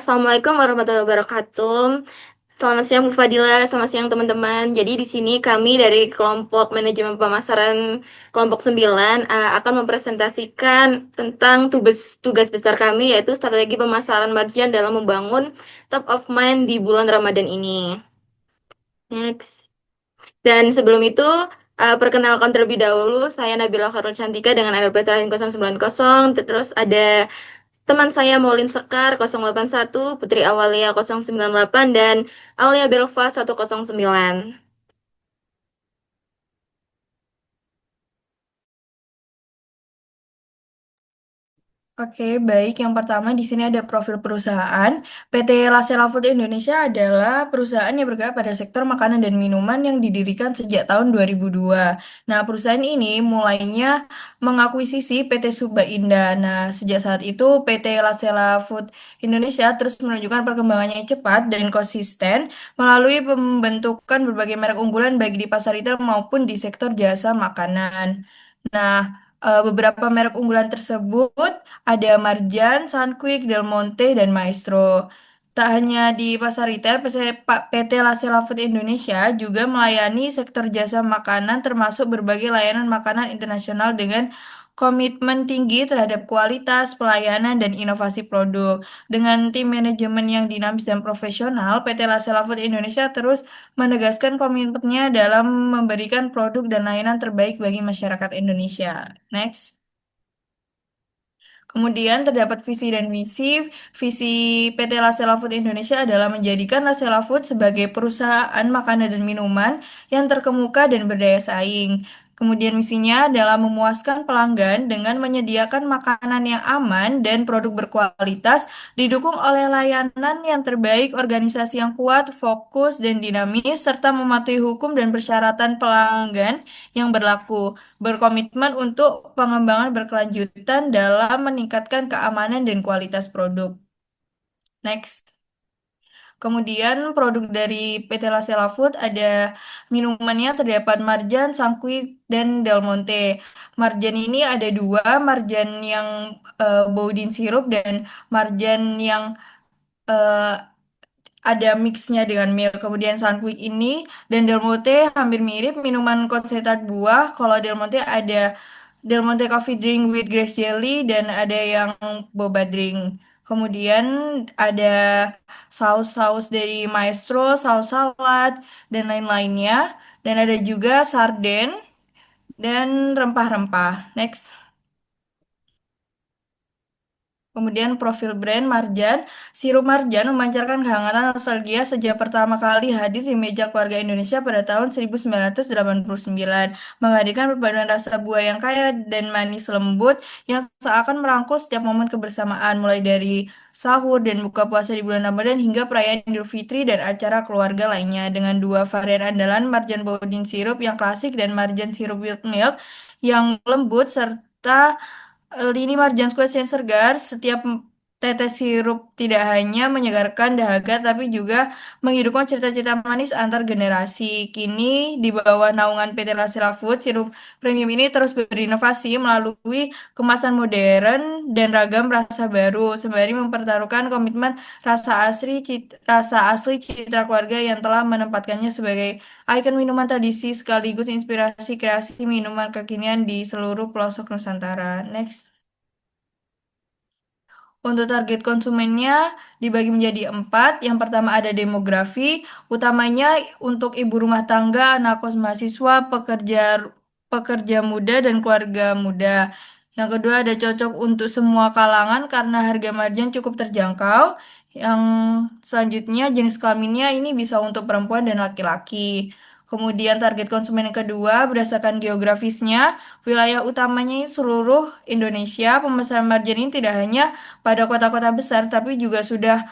Assalamualaikum warahmatullahi wabarakatuh. Selamat siang Bu Fadila, selamat siang teman-teman. Jadi di sini kami dari kelompok manajemen pemasaran kelompok 9 akan mempresentasikan tentang tugas besar kami yaitu strategi pemasaran marjan dalam membangun top of mind di bulan Ramadan ini. Next. Dan sebelum itu perkenalkan terlebih dahulu, saya Nabila Khairul Cantika dengan NLP terakhir 090, terus ada teman saya Maulin Sekar 081, Putri Awalia 098, dan Aulia Belva 109. Oke, baik. Yang pertama di sini ada profil perusahaan. PT Lasela Food Indonesia adalah perusahaan yang bergerak pada sektor makanan dan minuman yang didirikan sejak tahun 2002. Nah, perusahaan ini mulainya mengakuisisi PT Subba Indah. Nah, sejak saat itu PT Lasela Food Indonesia terus menunjukkan perkembangannya yang cepat dan konsisten melalui pembentukan berbagai merek unggulan baik di pasar retail maupun di sektor jasa makanan. Nah, beberapa merek unggulan tersebut ada Marjan, Sunquick, Del Monte, dan Maestro. Tak hanya di pasar retail, PT Lasela Food Indonesia juga melayani sektor jasa makanan termasuk berbagai layanan makanan internasional dengan komitmen tinggi terhadap kualitas, pelayanan, dan inovasi produk. Dengan tim manajemen yang dinamis dan profesional, PT Lasela Food Indonesia terus menegaskan komitmennya dalam memberikan produk dan layanan terbaik bagi masyarakat Indonesia. Next. Kemudian terdapat visi dan misi. Visi PT Lasela Food Indonesia adalah menjadikan Lasela Food sebagai perusahaan makanan dan minuman yang terkemuka dan berdaya saing. Kemudian misinya adalah memuaskan pelanggan dengan menyediakan makanan yang aman dan produk berkualitas, didukung oleh layanan yang terbaik, organisasi yang kuat, fokus, dan dinamis, serta mematuhi hukum dan persyaratan pelanggan yang berlaku, berkomitmen untuk pengembangan berkelanjutan dalam meningkatkan keamanan dan kualitas produk. Next. Kemudian produk dari PT Lasela Food ada minumannya terdapat Marjan, Sangkui, dan Del Monte. Marjan ini ada dua, Marjan yang Baudin sirup dan Marjan yang eh, ada mixnya dengan milk. Kemudian Sunquick ini dan Del Monte hampir mirip minuman konsentrat buah. Kalau Del Monte ada Del Monte Coffee Drink with Grace Jelly dan ada yang boba drink. Kemudian ada saus-saus dari Maestro, saus salad, dan lain-lainnya. Dan ada juga sarden dan rempah-rempah. Next. Kemudian profil brand Marjan, sirup Marjan memancarkan kehangatan nostalgia sejak pertama kali hadir di meja keluarga Indonesia pada tahun 1989, menghadirkan perpaduan rasa buah yang kaya dan manis lembut yang seakan merangkul setiap momen kebersamaan, mulai dari sahur dan buka puasa di bulan Ramadan hingga perayaan Idul Fitri dan acara keluarga lainnya, dengan dua varian andalan Marjan Boudin Sirup yang klasik dan Marjan Sirup Wild Milk yang lembut serta lini marjan squash yang segar, setiap tetes sirup tidak hanya menyegarkan dahaga, tapi juga menghidupkan cerita-cerita manis antar generasi. Kini, di bawah naungan PT Lasela Food, sirup premium ini terus berinovasi melalui kemasan modern dan ragam rasa baru, sembari mempertaruhkan komitmen rasa asli citra keluarga yang telah menempatkannya sebagai ikon minuman tradisi sekaligus inspirasi kreasi minuman kekinian di seluruh pelosok Nusantara. Next. Untuk target konsumennya dibagi menjadi empat. Yang pertama ada demografi, utamanya untuk ibu rumah tangga, anak kos mahasiswa, pekerja muda, dan keluarga muda. Yang kedua ada cocok untuk semua kalangan karena harga margin cukup terjangkau. Yang selanjutnya jenis kelaminnya ini bisa untuk perempuan dan laki-laki. Kemudian target konsumen yang kedua berdasarkan geografisnya, wilayah utamanya ini seluruh Indonesia. Pemesanan margin ini tidak hanya pada kota-kota besar, tapi juga sudah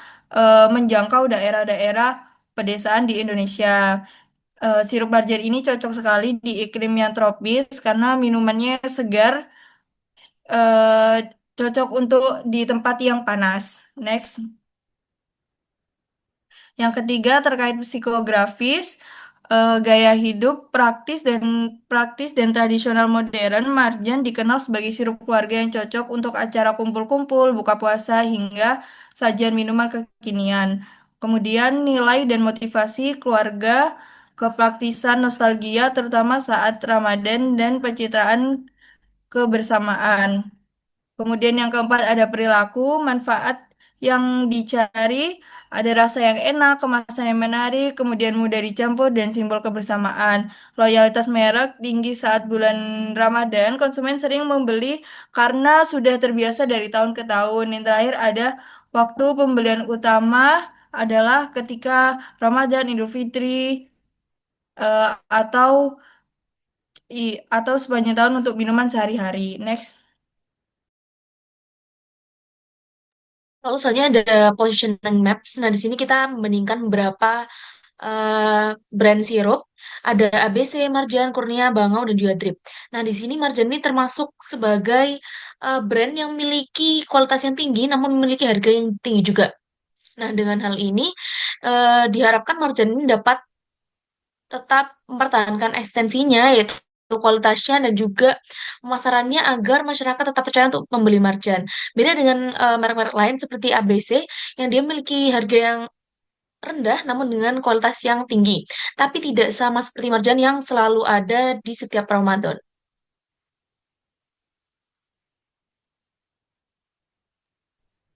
menjangkau daerah-daerah pedesaan di Indonesia. Sirup marjan ini cocok sekali di iklim yang tropis karena minumannya segar, eh, cocok untuk di tempat yang panas. Next. Yang ketiga terkait psikografis, Gaya hidup praktis dan tradisional modern, Marjan dikenal sebagai sirup keluarga yang cocok untuk acara kumpul-kumpul, buka puasa, hingga sajian minuman kekinian. Kemudian nilai dan motivasi keluarga, kepraktisan nostalgia terutama saat Ramadan dan pencitraan kebersamaan. Kemudian yang keempat ada perilaku, manfaat yang dicari, ada rasa yang enak, kemasan yang menarik, kemudian mudah dicampur dan simbol kebersamaan. Loyalitas merek tinggi saat bulan Ramadan, konsumen sering membeli karena sudah terbiasa dari tahun ke tahun. Yang terakhir ada waktu pembelian utama adalah ketika Ramadan, Idul Fitri, atau atau sepanjang tahun untuk minuman sehari-hari. Next. Lalu selanjutnya ada positioning maps. Nah, di sini kita membandingkan beberapa brand sirup. Ada ABC, Marjan, Kurnia, Bangau, dan juga Drip. Nah, di sini Marjan ini termasuk sebagai brand yang memiliki kualitas yang tinggi, namun memiliki harga yang tinggi juga. Nah, dengan hal ini diharapkan Marjan ini dapat tetap mempertahankan ekstensinya, yaitu kualitasnya dan juga pemasarannya agar masyarakat tetap percaya untuk membeli Marjan. Beda dengan merek-merek lain seperti ABC yang dia memiliki harga yang rendah namun dengan kualitas yang tinggi. Tapi tidak sama seperti Marjan yang selalu ada di setiap Ramadan.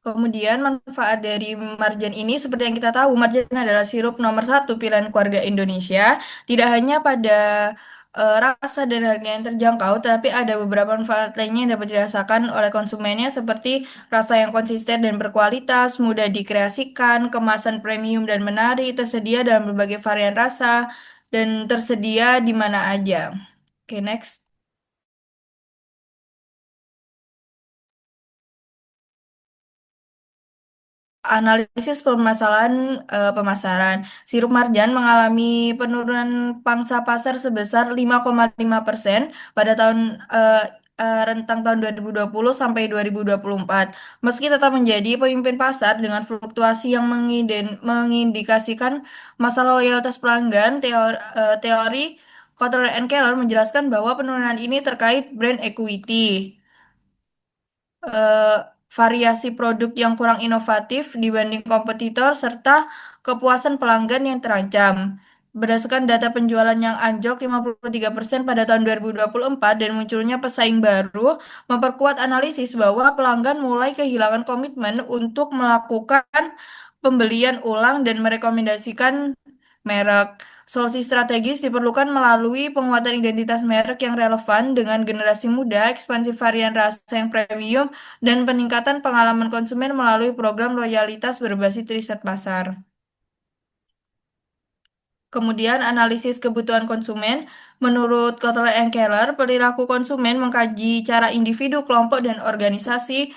Kemudian manfaat dari marjan ini seperti yang kita tahu, marjan adalah sirup nomor satu pilihan keluarga Indonesia. Tidak hanya pada rasa dan harga yang terjangkau, tapi ada beberapa manfaat lainnya yang dapat dirasakan oleh konsumennya seperti rasa yang konsisten dan berkualitas, mudah dikreasikan, kemasan premium dan menarik, tersedia dalam berbagai varian rasa, dan tersedia di mana aja. Oke, next. Analisis permasalahan pemasaran. Sirup marjan mengalami penurunan pangsa pasar sebesar 5,5% pada rentang tahun 2020 sampai 2024. Meski tetap menjadi pemimpin pasar dengan fluktuasi yang mengindikasikan masalah loyalitas pelanggan, teori Kotler and Keller menjelaskan bahwa penurunan ini terkait brand equity, eh, variasi produk yang kurang inovatif dibanding kompetitor, serta kepuasan pelanggan yang terancam. Berdasarkan data penjualan yang anjlok 53% pada tahun 2024 dan munculnya pesaing baru, memperkuat analisis bahwa pelanggan mulai kehilangan komitmen untuk melakukan pembelian ulang dan merekomendasikan merek. Solusi strategis diperlukan melalui penguatan identitas merek yang relevan dengan generasi muda, ekspansi varian rasa yang premium, dan peningkatan pengalaman konsumen melalui program loyalitas berbasis riset pasar. Kemudian analisis kebutuhan konsumen. Menurut Kotler and Keller, perilaku konsumen mengkaji cara individu, kelompok, dan organisasi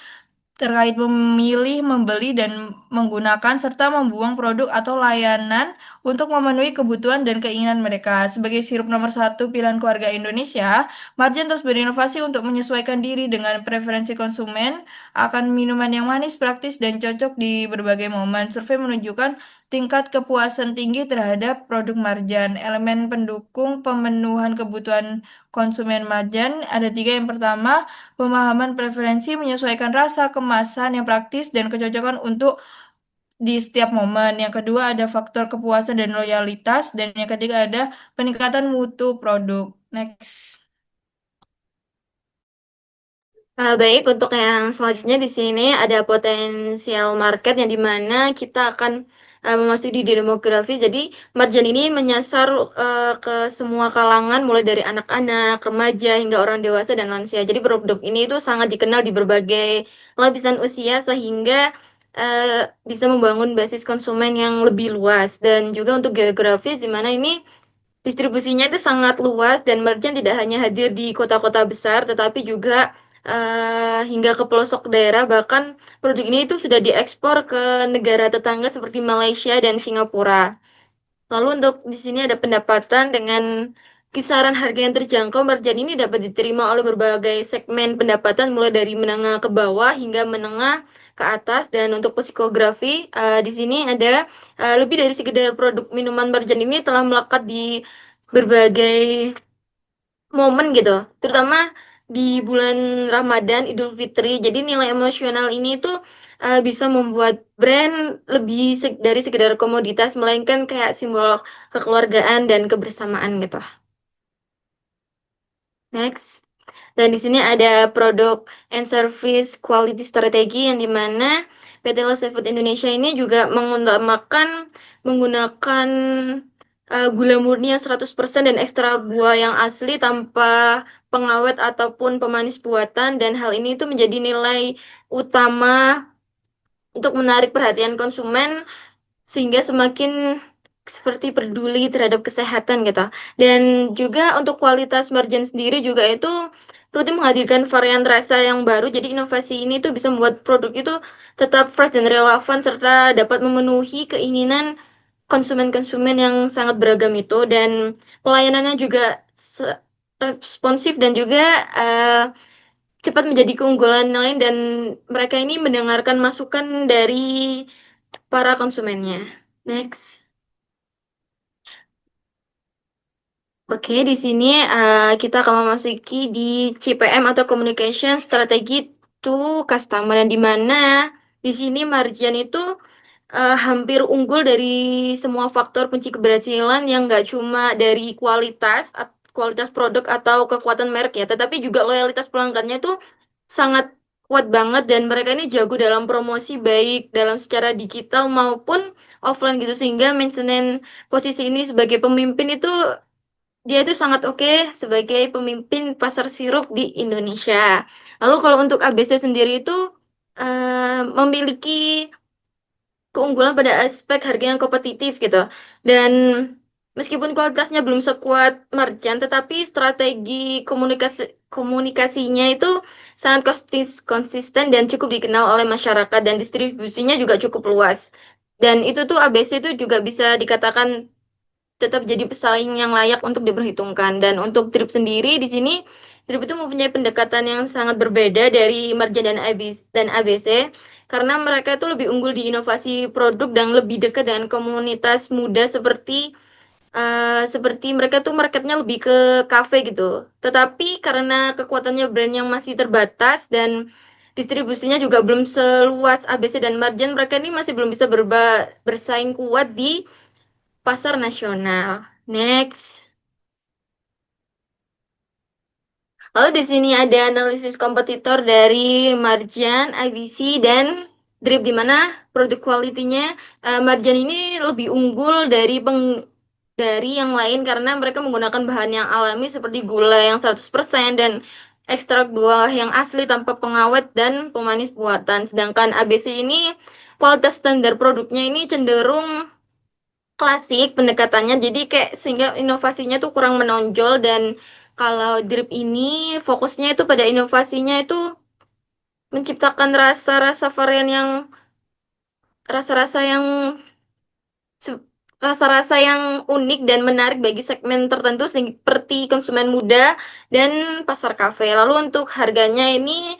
terkait memilih, membeli, dan menggunakan serta membuang produk atau layanan untuk memenuhi kebutuhan dan keinginan mereka. Sebagai sirup nomor satu pilihan keluarga Indonesia, Marjan terus berinovasi untuk menyesuaikan diri dengan preferensi konsumen akan minuman yang manis, praktis, dan cocok di berbagai momen. Survei menunjukkan tingkat kepuasan tinggi terhadap produk Marjan. Elemen pendukung pemenuhan kebutuhan konsumen Marjan ada tiga. Yang pertama, pemahaman preferensi menyesuaikan rasa, kemasan yang praktis, dan kecocokan untuk di setiap momen. Yang kedua ada faktor kepuasan dan loyalitas. Dan yang ketiga ada peningkatan mutu produk. Next. Baik, untuk yang selanjutnya di sini ada potensial market yang dimana kita akan memasuki di demografi. Jadi, marjan ini menyasar ke semua kalangan, mulai dari anak-anak, remaja, hingga orang dewasa dan lansia. Jadi, produk ini itu sangat dikenal di berbagai lapisan usia, sehingga bisa membangun basis konsumen yang lebih luas. Dan juga untuk geografis, di mana ini distribusinya itu sangat luas dan merchant tidak hanya hadir di kota-kota besar, tetapi juga hingga ke pelosok daerah. Bahkan produk ini itu sudah diekspor ke negara tetangga seperti Malaysia dan Singapura. Lalu untuk di sini ada pendapatan dengan kisaran harga yang terjangkau. Merchant ini dapat diterima oleh berbagai segmen pendapatan mulai dari menengah ke bawah hingga menengah ke atas. Dan untuk psikografi, di sini ada lebih dari sekedar produk minuman Marjan ini telah melekat di berbagai momen gitu, terutama di bulan Ramadan, Idul Fitri. Jadi nilai emosional ini tuh bisa membuat brand lebih dari sekedar komoditas, melainkan kayak simbol kekeluargaan dan kebersamaan gitu. Next. Dan di sini ada produk and service quality strategy yang dimana PT Los Seafood Indonesia ini juga mengutamakan menggunakan gula murni yang 100% dan ekstra buah yang asli tanpa pengawet ataupun pemanis buatan, dan hal ini itu menjadi nilai utama untuk menarik perhatian konsumen sehingga semakin seperti peduli terhadap kesehatan gitu. Dan juga untuk kualitas marjan sendiri juga itu rutin menghadirkan varian rasa yang baru. Jadi inovasi ini tuh bisa membuat produk itu tetap fresh dan relevan serta dapat memenuhi keinginan konsumen-konsumen yang sangat beragam itu, dan pelayanannya juga responsif dan juga eh, cepat menjadi keunggulan lain, dan mereka ini mendengarkan masukan dari para konsumennya. Next. Oke, di sini kita akan memasuki di CPM atau Communication Strategy to Customer, yang di mana di sini margin itu hampir unggul dari semua faktor kunci keberhasilan, yang nggak cuma dari kualitas produk atau kekuatan merek ya, tetapi juga loyalitas pelanggannya itu sangat kuat banget, dan mereka ini jago dalam promosi baik dalam secara digital maupun offline gitu, sehingga maintenance posisi ini sebagai pemimpin itu dia itu sangat oke sebagai pemimpin pasar sirup di Indonesia. Lalu kalau untuk ABC sendiri itu memiliki keunggulan pada aspek harga yang kompetitif gitu. Dan meskipun kualitasnya belum sekuat Marjan, tetapi strategi komunikasinya itu sangat konsisten dan cukup dikenal oleh masyarakat, dan distribusinya juga cukup luas. Dan itu tuh ABC itu juga bisa dikatakan tetap jadi pesaing yang layak untuk diperhitungkan. Dan untuk Trip sendiri di sini, Trip itu mempunyai pendekatan yang sangat berbeda dari Marjan dan ABC, karena mereka itu lebih unggul di inovasi produk dan lebih dekat dengan komunitas muda, seperti mereka tuh marketnya lebih ke kafe gitu. Tetapi karena kekuatannya brand yang masih terbatas dan distribusinya juga belum seluas ABC dan Marjan, mereka ini masih belum bisa bersaing kuat di pasar nasional. Next. Lalu di sini ada analisis kompetitor dari Marjan, IBC, dan Drip, di mana produk quality-nya Marjan ini lebih unggul dari yang lain karena mereka menggunakan bahan yang alami seperti gula yang 100% dan ekstrak buah yang asli tanpa pengawet dan pemanis buatan. Sedangkan ABC ini kualitas standar produknya ini cenderung klasik pendekatannya, jadi kayak sehingga inovasinya tuh kurang menonjol. Dan kalau Drip ini fokusnya itu pada inovasinya itu menciptakan rasa-rasa yang se- rasa-rasa yang unik dan menarik bagi segmen tertentu seperti konsumen muda dan pasar kafe. Lalu untuk harganya ini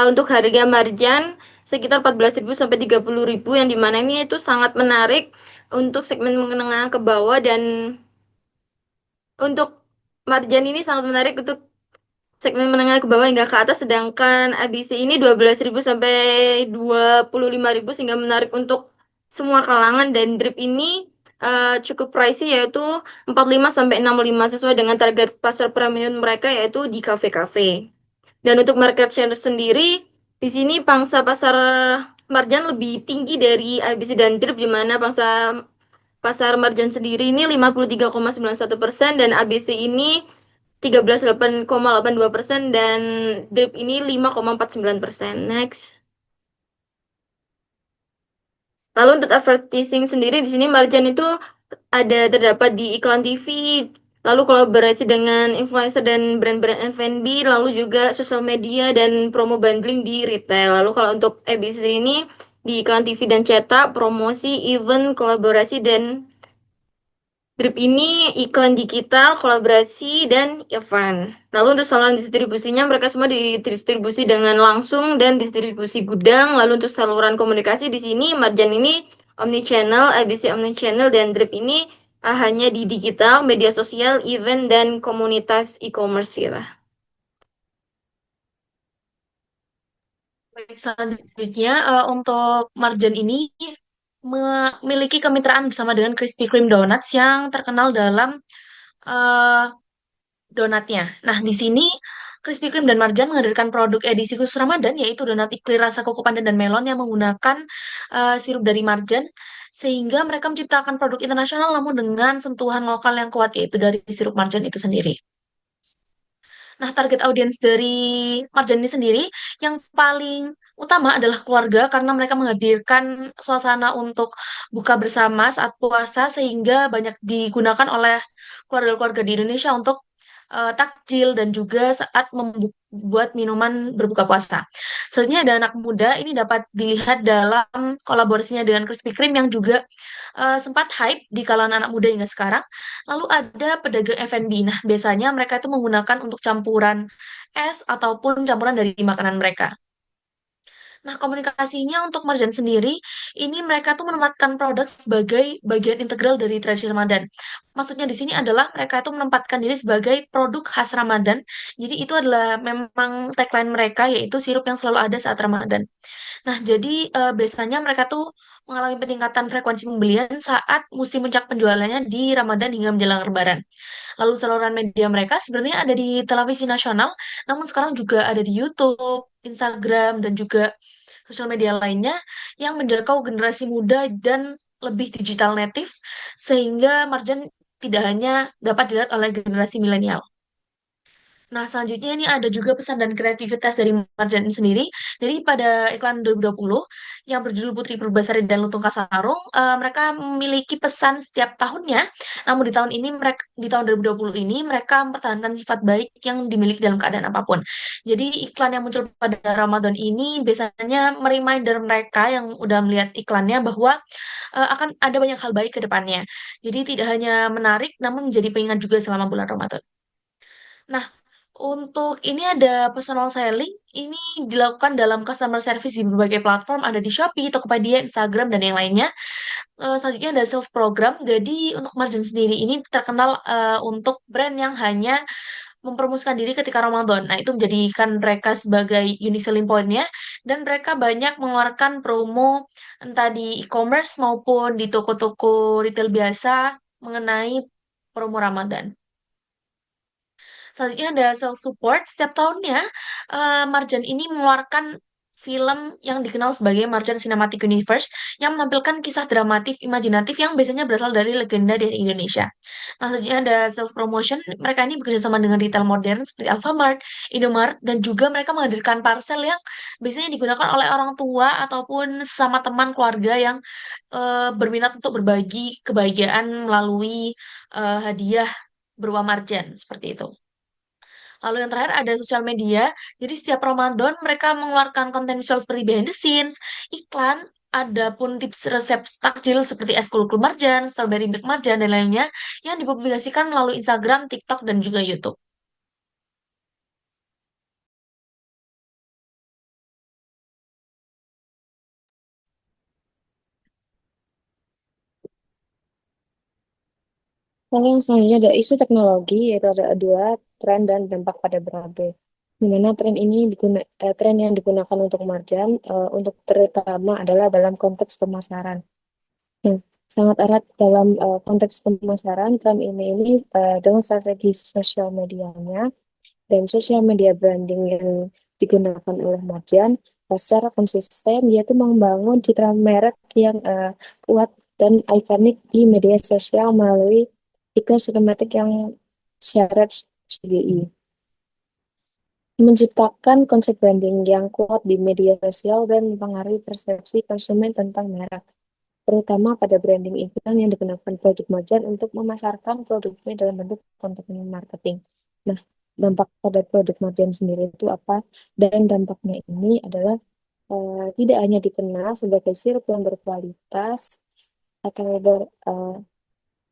untuk harga marjan sekitar 14.000 sampai 30.000, yang dimana ini itu sangat menarik untuk segmen menengah ke bawah, dan untuk marjan ini sangat menarik untuk segmen menengah ke bawah hingga ke atas, sedangkan ABC ini 12.000 sampai 25.000 sehingga menarik untuk semua kalangan, dan Drip ini cukup pricey yaitu 45 sampai 65 sesuai dengan target pasar premium mereka yaitu di kafe-kafe. Dan untuk market share sendiri di sini pangsa pasar marjan lebih tinggi dari ABC dan Drip, di mana pangsa pasar marjan sendiri ini 53,91% dan ABC ini 13,82% dan Drip ini 5,49%. Next. Lalu untuk advertising sendiri di sini margin itu terdapat di iklan TV, lalu kolaborasi dengan influencer dan brand-brand F&B, lalu juga sosial media dan promo bundling di retail. Lalu kalau untuk ABC ini di iklan TV dan cetak, promosi, event, kolaborasi dan Drip ini iklan digital, kolaborasi, dan event. Lalu untuk saluran distribusinya mereka semua didistribusi dengan langsung dan distribusi gudang. Lalu untuk saluran komunikasi di sini Marjan ini omnichannel, ABC omnichannel, dan Drip ini hanya di digital, media sosial, event, dan komunitas e-commerce gitu. Baik, selanjutnya untuk Marjan ini memiliki kemitraan bersama dengan Krispy Kreme Donuts yang terkenal dalam eh, donatnya. Nah, di sini Krispy Kreme dan Marjan menghadirkan produk edisi khusus Ramadan, yaitu donat iklir rasa koko pandan dan melon yang menggunakan sirup dari Marjan, sehingga mereka menciptakan produk internasional namun dengan sentuhan lokal yang kuat, yaitu dari sirup Marjan itu sendiri. Nah, target audiens dari Marjan ini sendiri yang paling utama adalah keluarga karena mereka menghadirkan suasana untuk buka bersama saat puasa sehingga banyak digunakan oleh keluarga-keluarga di Indonesia untuk takjil dan juga saat membuat minuman berbuka puasa. Selanjutnya ada anak muda, ini dapat dilihat dalam kolaborasinya dengan Krispy Kreme yang juga sempat hype di kalangan anak muda hingga sekarang. Lalu ada pedagang F&B. Nah, biasanya mereka itu menggunakan untuk campuran es ataupun campuran dari makanan mereka. Nah, komunikasinya untuk Marjan sendiri, ini mereka tuh menempatkan produk sebagai bagian integral dari tradisi Ramadan. Maksudnya di sini adalah mereka itu menempatkan diri sebagai produk khas Ramadan. Jadi itu adalah memang tagline mereka, yaitu sirup yang selalu ada saat Ramadan. Nah, jadi biasanya mereka tuh mengalami peningkatan frekuensi pembelian saat musim puncak penjualannya di Ramadan hingga menjelang Lebaran. Lalu saluran media mereka sebenarnya ada di televisi nasional, namun sekarang juga ada di YouTube, Instagram, dan juga sosial media lainnya yang menjangkau generasi muda dan lebih digital native, sehingga Marjan tidak hanya dapat dilihat oleh generasi milenial. Nah, selanjutnya ini ada juga pesan dan kreativitas dari Marjan ini sendiri. Jadi pada iklan 2020 yang berjudul Putri Purbasari dan Lutung Kasarung, mereka memiliki pesan setiap tahunnya. Namun di tahun ini di tahun 2020 ini mereka mempertahankan sifat baik yang dimiliki dalam keadaan apapun. Jadi iklan yang muncul pada Ramadan ini biasanya mereminder mereka yang udah melihat iklannya bahwa akan ada banyak hal baik ke depannya. Jadi tidak hanya menarik namun menjadi pengingat juga selama bulan Ramadan. Nah, untuk ini ada personal selling, ini dilakukan dalam customer service di berbagai platform, ada di Shopee, Tokopedia, Instagram, dan yang lainnya. Selanjutnya ada sales program, jadi untuk Margin sendiri ini terkenal untuk brand yang hanya mempromosikan diri ketika Ramadan. Nah, itu menjadikan mereka sebagai unique selling point-nya, dan mereka banyak mengeluarkan promo entah di e-commerce maupun di toko-toko retail biasa mengenai promo Ramadan. Selanjutnya ada Self Support. Setiap tahunnya, Marjan ini mengeluarkan film yang dikenal sebagai Marjan Cinematic Universe yang menampilkan kisah dramatif, imajinatif yang biasanya berasal dari legenda dari Indonesia. Nah, selanjutnya ada Sales Promotion. Mereka ini bekerja sama dengan retail modern seperti Alfamart, Indomart, dan juga mereka menghadirkan parcel yang biasanya digunakan oleh orang tua ataupun sama teman keluarga yang berminat untuk berbagi kebahagiaan melalui hadiah berupa marjan seperti itu. Lalu yang terakhir ada sosial media. Jadi setiap Ramadan mereka mengeluarkan konten visual seperti behind the scenes, iklan, ada pun tips resep takjil seperti es kulkul marjan, strawberry milk marjan, dan lainnya yang dipublikasikan melalui Instagram, TikTok, dan juga YouTube. Lalu yang selanjutnya ada isu teknologi, yaitu ada dua tren dan dampak pada berbagai. Di mana tren yang digunakan untuk marjan untuk terutama adalah dalam konteks pemasaran. Nah, sangat erat dalam konteks pemasaran, tren ini dengan strategi sosial medianya dan sosial media branding yang digunakan oleh marjan secara konsisten, yaitu membangun citra merek yang kuat dan ikonik di media sosial melalui iklan sinematik yang syarat CGI. Menciptakan konsep branding yang kuat di media sosial dan mempengaruhi persepsi konsumen tentang merek, terutama pada branding iklan yang digunakan produk marjan untuk memasarkan produknya dalam bentuk konten marketing. Nah, dampak pada produk marjan sendiri itu apa? Dan dampaknya ini adalah tidak hanya dikenal sebagai sirup yang berkualitas atau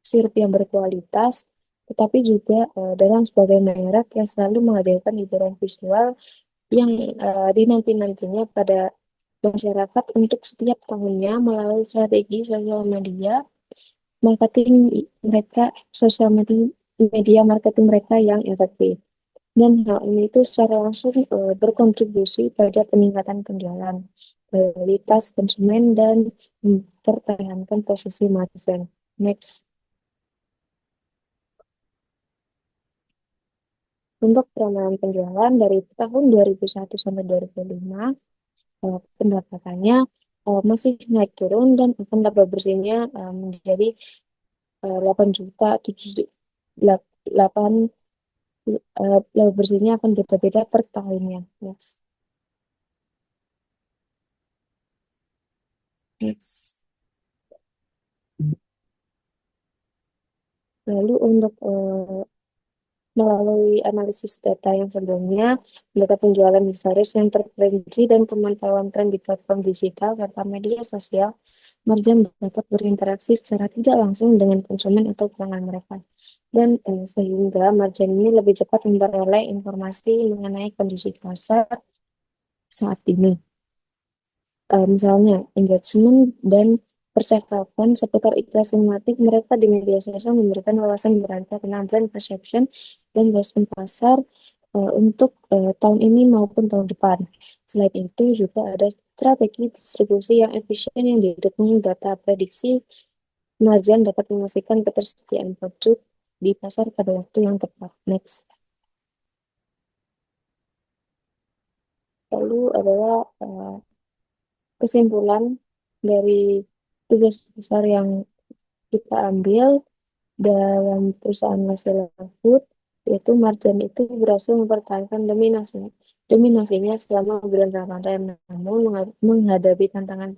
sirup yang berkualitas, tetapi juga dalam sebagai merek yang selalu menghadirkan hiburan visual yang dinanti-nantinya pada masyarakat untuk setiap tahunnya melalui strategi sosial media marketing mereka, sosial media marketing mereka yang efektif. Dan hal ini itu secara langsung berkontribusi pada peningkatan penjualan, loyalitas konsumen, dan mempertahankan posisi margin. Next. Untuk peramalan penjualan dari tahun 2001 sampai 2005, pendapatannya masih naik turun dan akan laba bersihnya menjadi 8 juta 7 8 laba bersihnya akan beda-beda per tahunnya. Next. Next. Lalu untuk melalui analisis data yang sebelumnya, data penjualan historis yang terperinci dan pemantauan tren di platform digital serta media sosial, Marjan dapat berinteraksi secara tidak langsung dengan konsumen atau pelanggan mereka. Dan sehingga Marjan ini lebih cepat memperoleh informasi mengenai kondisi pasar saat ini. Misalnya, engagement dan percakapan seputar iklan sinematik mereka di media sosial memberikan wawasan berharga tentang brand perception dan respon pasar untuk tahun ini maupun tahun depan. Selain itu juga ada strategi distribusi yang efisien yang didukung data prediksi. Marjan dapat memastikan ketersediaan produk di pasar pada waktu yang tepat. Next. Lalu adalah kesimpulan dari tugas besar yang kita ambil dalam perusahaan Lasela Food, yaitu Marjan itu berhasil mempertahankan dominasinya selama bulan Ramadan, namun menghadapi tantangan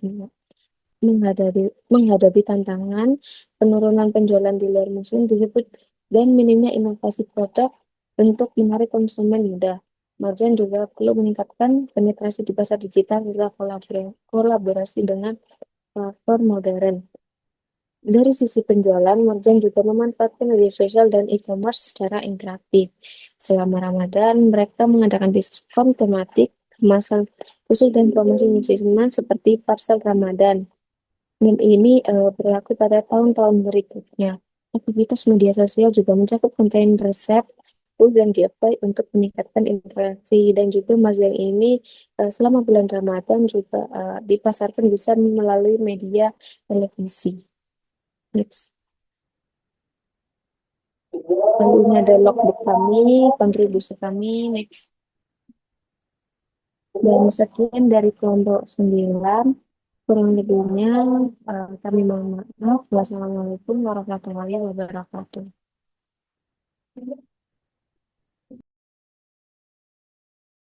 penurunan penjualan di luar musim disebut dan minimnya inovasi produk untuk menarik konsumen muda. Marjan juga perlu meningkatkan penetrasi di pasar digital serta kolaborasi dengan platform modern. Dari sisi penjualan, Marjan juga memanfaatkan media sosial dan e-commerce secara interaktif. Selama Ramadan, mereka mengadakan diskon tematik, kemasan khusus dan promosi musiman seperti Parsel Ramadan. Dan ini berlaku pada tahun-tahun berikutnya. Aktivitas media sosial juga mencakup konten resep, food, dan giveaway untuk meningkatkan interaksi. Dan juga Marjan ini selama bulan Ramadan juga dipasarkan bisa melalui media televisi. Next. Lalu ini ada logbook kami, kontribusi kami. Next. Dan sekian dari kelompok 9. Kurang lebihnya kami mohon maaf. Wassalamualaikum warahmatullahi wabarakatuh.